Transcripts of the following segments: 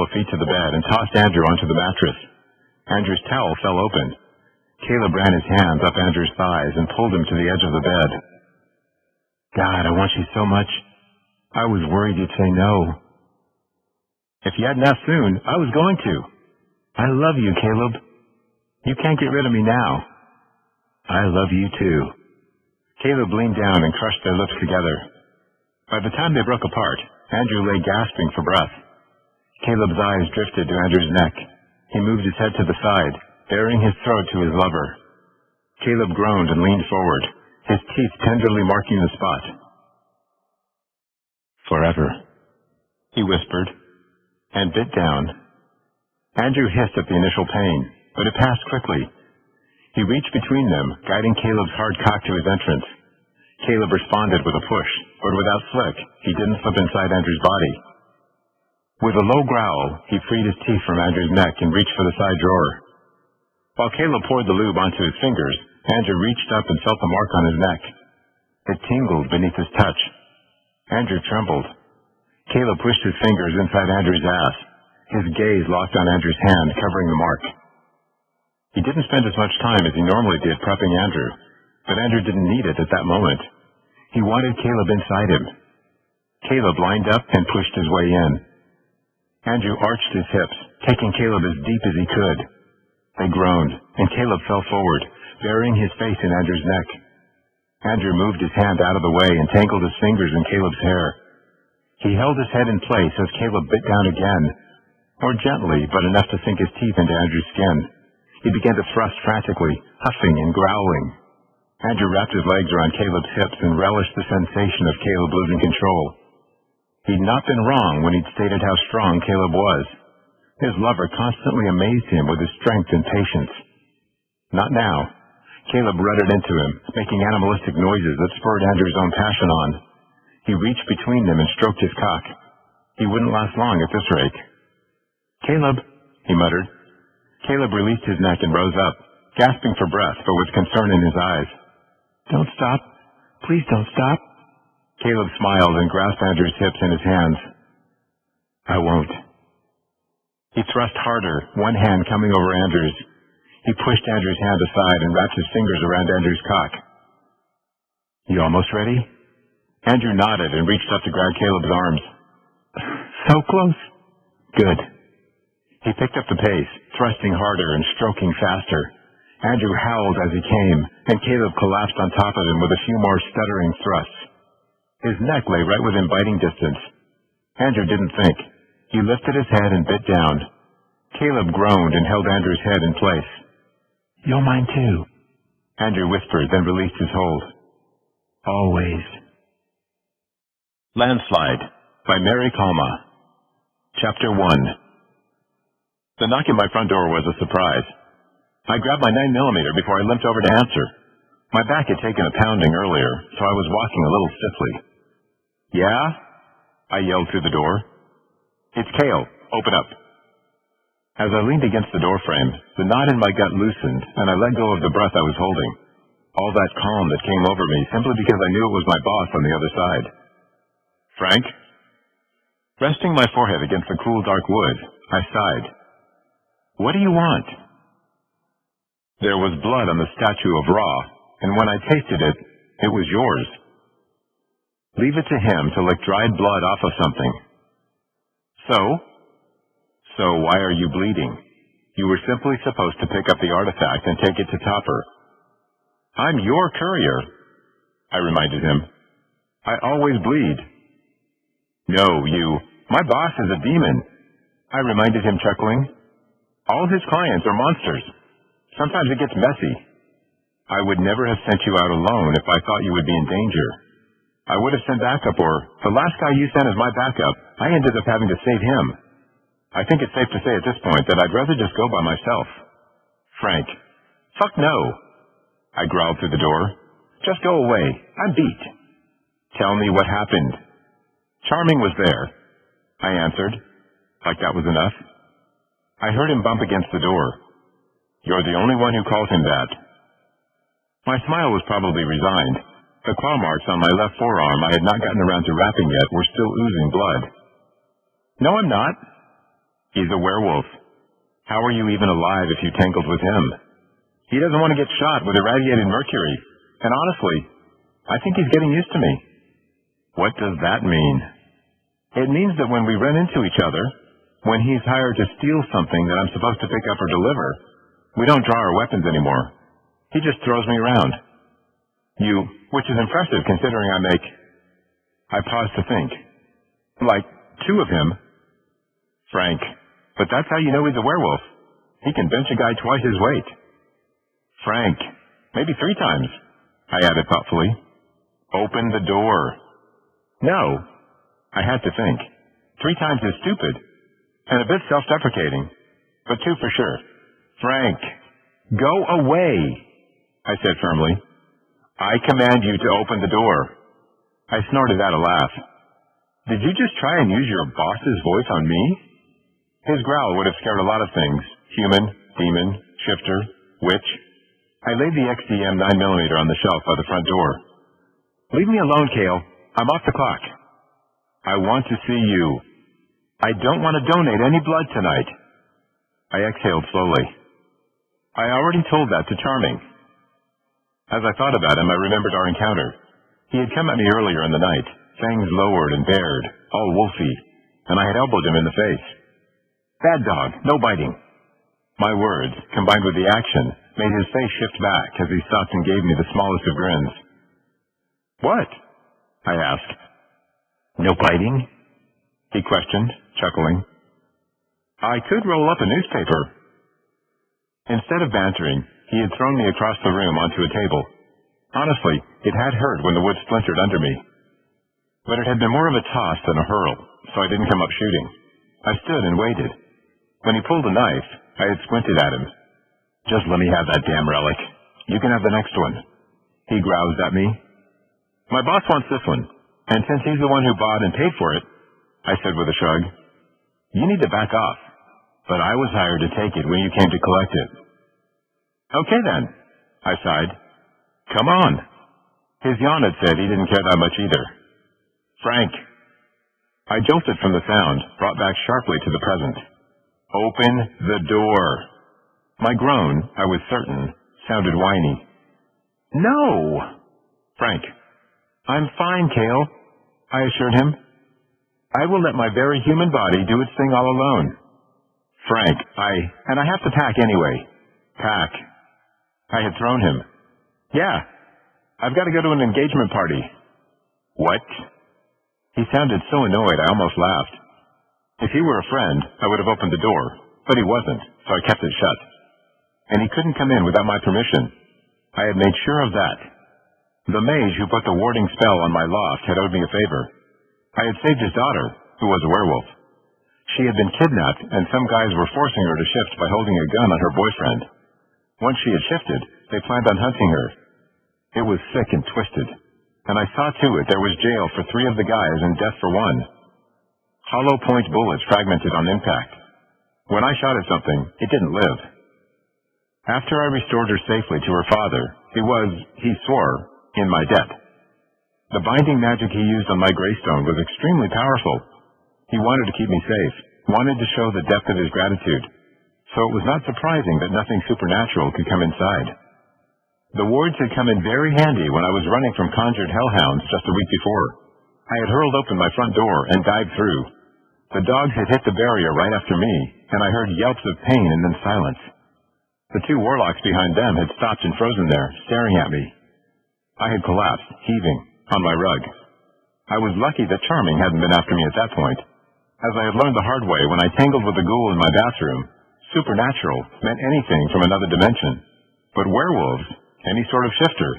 of feet to the bed and tossed Andrew onto the mattress. Andrew's towel fell open. Caleb ran his hands up Andrew's thighs and pulled him to the edge of the bed. God, I want you so much. I was worried you'd say no. If you hadn't asked soon, I was going to. I love you, Caleb. You can't get rid of me now. I love you too. Caleb leaned down and crushed their lips together. By the time they broke apart, Andrew lay gasping for breath. Caleb's eyes drifted to Andrew's neck. He moved his head to the side, baring his throat to his lover. Caleb groaned and leaned forward, his teeth tenderly marking the spot. Forever, he whispered, and bit down. Andrew hissed at the initial pain, but it passed quickly. He reached between them, guiding Caleb's hard cock to his entrance. Caleb responded with a push, but without slick, he didn't slip inside Andrew's body. With a low growl, he freed his teeth from Andrew's neck and reached for the side drawer. While Caleb poured the lube onto his fingers, Andrew reached up and felt the mark on his neck. It tingled beneath his touch. Andrew trembled. Caleb pushed his fingers inside Andrew's ass. His gaze locked on Andrew's hand, covering the mark. He didn't spend as much time as he normally did prepping Andrew, but Andrew didn't need it at that moment. He wanted Caleb inside him. Caleb lined up and pushed his way in. Andrew arched his hips, taking Caleb as deep as he could. They groaned, and Caleb fell forward, burying his face in Andrew's neck. Andrew moved his hand out of the way and tangled his fingers in Caleb's hair. He held his head in place as Caleb bit down again, more gently but enough to sink his teeth into Andrew's skin. He began to thrust frantically, huffing and growling. Andrew wrapped his legs around Caleb's hips and relished the sensation of Caleb losing control. He'd not been wrong when he'd stated how strong Caleb was. His lover constantly amazed him with his strength and patience. Not now. Caleb rutted into him, making animalistic noises that spurred Andrew's own passion on. He reached between them and stroked his cock. He wouldn't last long at this rate. Caleb, he muttered. Caleb released his neck and rose up, gasping for breath but with concern in his eyes. Don't stop. Please don't stop. Caleb smiled and grasped Andrew's hips in his hands. I won't. He thrust harder, one hand coming over Andrew's. He pushed Andrew's hand aside and wrapped his fingers around Andrew's cock. You almost ready? Andrew nodded and reached up to grab Caleb's arms. So close. Good. He picked up the pace, thrusting harder and stroking faster. Andrew howled as he came, and Caleb collapsed on top of him with a few more stuttering thrusts. His neck lay right within biting distance. Andrew didn't think. He lifted his head and bit down. Caleb groaned and held Andrew's head in place. You're mine too, Andrew whispered, then released his hold. Always. Landslide by Mary Kalma. Chapter 1. The knock at my front door was a surprise. I grabbed my 9mm before I limped over to answer. My back had taken a pounding earlier, so I was walking a little stiffly. Yeah? I yelled through the door. It's Cale. Open up. As I leaned against the doorframe, the knot in my gut loosened, and I let go of the breath I was holding. All that calm that came over me simply because I knew it was my boss on the other side. Frank? Resting my forehead against the cool dark wood, I sighed. What do you want? There was blood on the statue of Ra, and when I tasted it, it was yours. Leave it to him to lick dried blood off of something. So why are you bleeding? You were simply supposed to pick up the artifact and take it to Topper. I'm your courier, I reminded him. I always bleed. No, my boss is a demon, I reminded him, chuckling. All his clients are monsters. Sometimes it gets messy. I would never have sent you out alone if I thought you would be in danger. I would have sent backup, or the last guy you sent as my backup, I ended up having to save him. I think it's safe to say at this point that I'd rather just go by myself. Frank. Fuck no. I growled through the door. Just go away. I'm beat. Tell me what happened. Charming was there, I answered, like that was enough. I heard him bump against the door. You're the only one who calls him that. My smile was probably resigned. The claw marks on my left forearm I had not gotten around to wrapping yet were still oozing blood. No, I'm not. He's a werewolf. How are you even alive if you tangled with him? He doesn't want to get shot with irradiated mercury, and honestly, I think he's getting used to me. What does that mean? It means that when we run into each other, when he's hired to steal something that I'm supposed to pick up or deliver, we don't draw our weapons anymore. He just throws me around. Which is impressive considering I pause to think. Like 2 of him. Frank, but that's how you know he's a werewolf. He can bench a guy twice his weight. Frank, maybe 3 times, I added thoughtfully. Open the door. No, I had to think. 3 times is stupid, and a bit self-deprecating, but 2 for sure. Frank, go away, I said firmly. I command you to open the door. I snorted out a laugh. Did you just try and use your boss's voice on me? His growl would have scared a lot of things. Human, demon, shifter, witch. I laid the XDM 9mm on the shelf by the front door. Leave me alone, Kale. I'm off the clock. I want to see you. I don't want to donate any blood tonight. I exhaled slowly. I already told that to Charming. As I thought about him, I remembered our encounter. He had come at me earlier in the night, fangs lowered and bared, all wolfy, and I had elbowed him in the face. Bad dog, no biting. My words, combined with the action, made his face shift back as he stopped and gave me the smallest of grins. What? I asked. No biting? He questioned, chuckling. I could roll up a newspaper. Instead of bantering, he had thrown me across the room onto a table. Honestly, it had hurt when the wood splintered under me. But it had been more of a toss than a hurl, so I didn't come up shooting. I stood and waited. When he pulled a knife, I had squinted at him. Just let me have that damn relic. You can have the next one. He groused at me. My boss wants this one, and since he's the one who bought and paid for it, I said with a shrug, you need to back off, but I was hired to take it when you came to collect it. Okay then, I sighed. Come on. His yawn had said he didn't care that much either. Frank. I jolted from the sound, brought back sharply to the present. Open the door. My groan, I was certain, sounded whiny. No! Frank. I'm fine, Kale, I assured him. I will let my very human body do its thing all alone. Frank, and I have to pack anyway. Pack. I had thrown him. Yeah, I've got to go to an engagement party. What? He sounded so annoyed I almost laughed. If he were a friend, I would have opened the door, but he wasn't, so I kept it shut. And he couldn't come in without my permission. I had made sure of that. The mage who put the warding spell on my loft had owed me a favor. I had saved his daughter, who was a werewolf. She had been kidnapped, and some guys were forcing her to shift by holding a gun on her boyfriend. Once she had shifted, they planned on hunting her. It was sick and twisted, and I saw to it there was jail for 3 of the guys and death for 1. Hollow point bullets fragmented on impact. When I shot at something, it didn't live. After I restored her safely to her father, he swore, in my debt. The binding magic he used on my greystone was extremely powerful. He wanted to keep me safe, wanted to show the depth of his gratitude. So it was not surprising that nothing supernatural could come inside. The wards had come in very handy when I was running from conjured hellhounds just a week before. I had hurled open my front door and dived through. The dogs had hit the barrier right after me, and I heard yelps of pain and then silence. The 2 warlocks behind them had stopped and frozen there, staring at me. I had collapsed, heaving, on my rug. I was lucky that Charming hadn't been after me at that point. As I had learned the hard way when I tangled with the ghoul in my bathroom, supernatural meant anything from another dimension. But werewolves, any sort of shifter,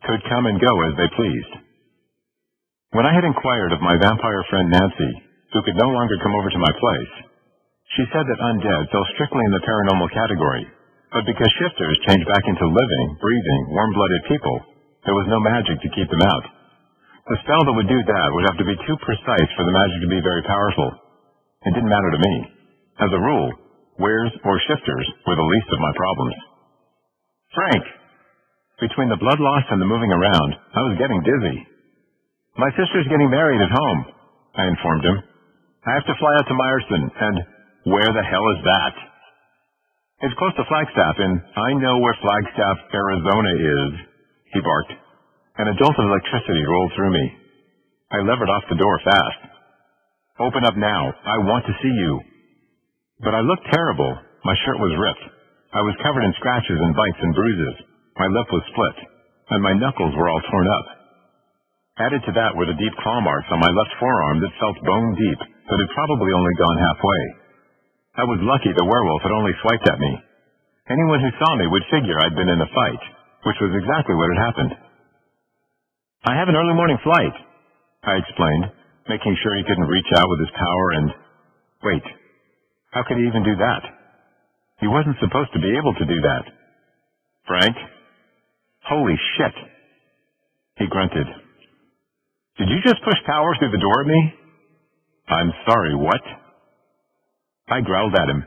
could come and go as they pleased. When I had inquired of my vampire friend Nancy, who could no longer come over to my place, she said that undead fell strictly in the paranormal category, but because shifters change back into living, breathing, warm-blooded people, there was no magic to keep them out. The spell that would do that would have to be too precise for the magic to be very powerful. It didn't matter to me. As a rule, wares or shifters were the least of my problems. Frank! Between the blood loss and the moving around, I was getting dizzy. My sister's getting married at home, I informed him. I have to fly out to Myerston, and Where the hell is that? It's close to Flagstaff, and I know where Flagstaff, Arizona is, he barked, and a jolt of electricity rolled through me. I levered off the door fast. Open up now. I want to see you. But I looked terrible. My shirt was ripped. I was covered in scratches and bites and bruises. My lip was split, and my knuckles were all torn up. Added to that were the deep claw marks on my left forearm that felt bone deep, but had probably only gone halfway. I was lucky the werewolf had only swiped at me. Anyone who saw me would figure I'd been in a fight, which was exactly what had happened. I have an early morning flight, I explained, making sure he couldn't reach out with his power and... Wait, how could he even do that? He wasn't supposed to be able to do that. Frank? Holy shit! He grunted. Did you just push power through the door at me? I'm sorry, what? I growled at him.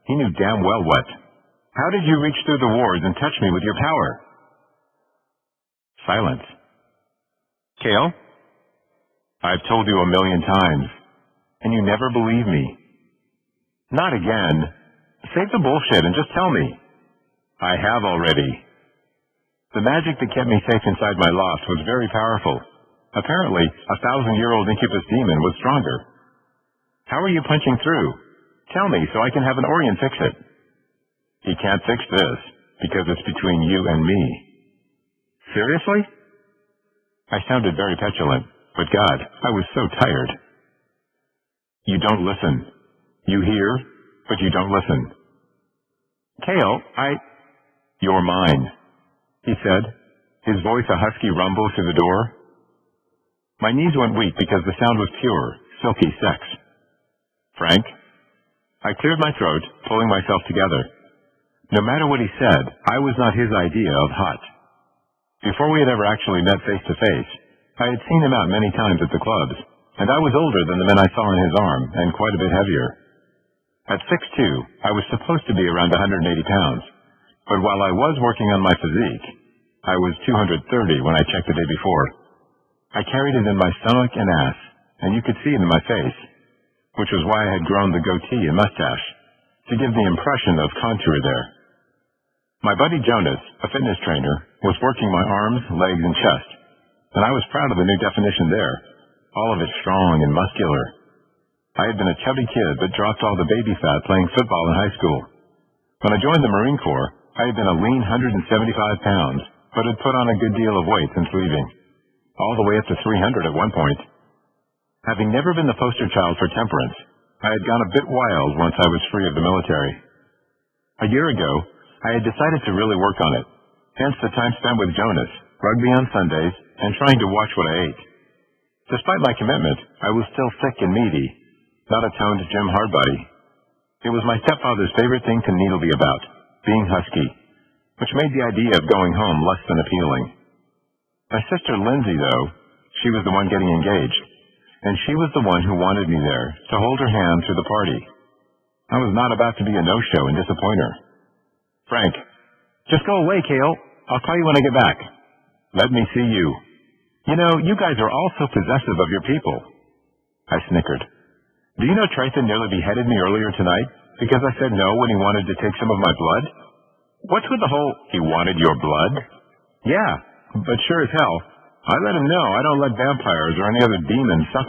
He knew damn well what. How did you reach through the wards and touch me with your power? Silence. Kale? I've told you 1,000,000 times, and you never believe me. Not again. Save the bullshit and just tell me. I have already. The magic that kept me safe inside my loft was very powerful. Apparently, a 1,000-year-old incubus demon was stronger. How are you punching through? Tell me so I can have an Orion fix it. He can't fix this, because it's between you and me. Seriously? I sounded very petulant, but God, I was so tired. You don't listen. You hear, but you don't listen. Kale, You're mine, he said, his voice a husky rumble through the door. My knees went weak because the sound was pure, silky sex. Frank? I cleared my throat, pulling myself together. No matter what he said, I was not his idea of hot. Before we had ever actually met face to face, I had seen him out many times at the clubs, and I was older than the men I saw in his arm, and quite a bit heavier. At 6'2", I was supposed to be around 180 pounds, but while I was working on my physique, I was 230 when I checked the day before. I carried it in my stomach and ass, and you could see it in my face, which was why I had grown the goatee and mustache, to give the impression of contour there. My buddy Jonas, a fitness trainer, was working my arms, legs, and chest, and I was proud of the new definition there, all of it strong and muscular. I had been a chubby kid but dropped all the baby fat playing football in high school. When I joined the Marine Corps, I had been a lean 175 pounds, but had put on a good deal of weight since leaving, all the way up to 300 at one point. Having never been the poster child for temperance, I had gone a bit wild once I was free of the military. A year ago, I had decided to really work on it, hence the time spent with Jonas, rugby on Sundays, and trying to watch what I ate. Despite my commitment, I was still thick and meaty, not a toned gym hardbody. It was my stepfather's favorite thing to needle me about, being husky, which made the idea of going home less than appealing. My sister Lindsay, though, she was the one getting engaged, and she was the one who wanted me there to hold her hand through the party. I was not about to be a no-show and disappoint her. Frank, just go away, Kale. I'll call you when I get back. Let me see you. You know, you guys are all so possessive of your people. I snickered. Do you know Triton nearly beheaded me earlier tonight because I said no when he wanted to take some of my blood? What's with the whole, he wanted your blood? Yeah, but sure as hell, I let him know I don't let vampires or any other demons suck